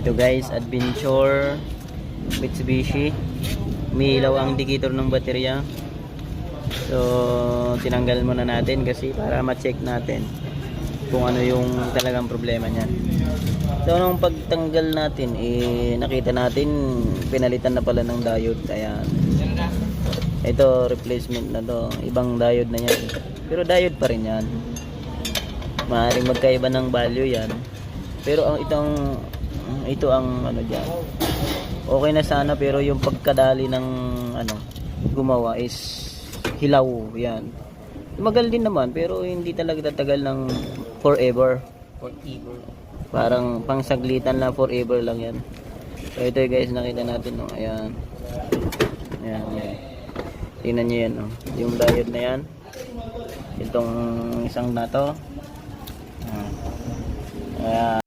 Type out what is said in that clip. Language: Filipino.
Ito guys, Adventure Mitsubishi. Umiilaw ang indicator ng baterya. So tinanggal muna natin kasi para ma-check natin kung ano yung talagang problema niyan. So nung pagtanggal natin, nakita natin pinalitan na pala ng diode. Ayan. Ito replacement na to, ibang diode na yan. Pero diode pa rin yan. Maaaring magkaiba ng value yan. Pero ito ang ano diyan. Okay na sana, pero yung pagkadali ng gumawa is hilaw yan. Magal din naman, pero hindi talaga tatagal ng forever. Parang pangsaglitan lang, forever lang yan. So ito guys, nakita natin, no? Ayan. Ayan. Tingnan nyo yan, no? Yung diode na yan. Itong isang na to. Ayan.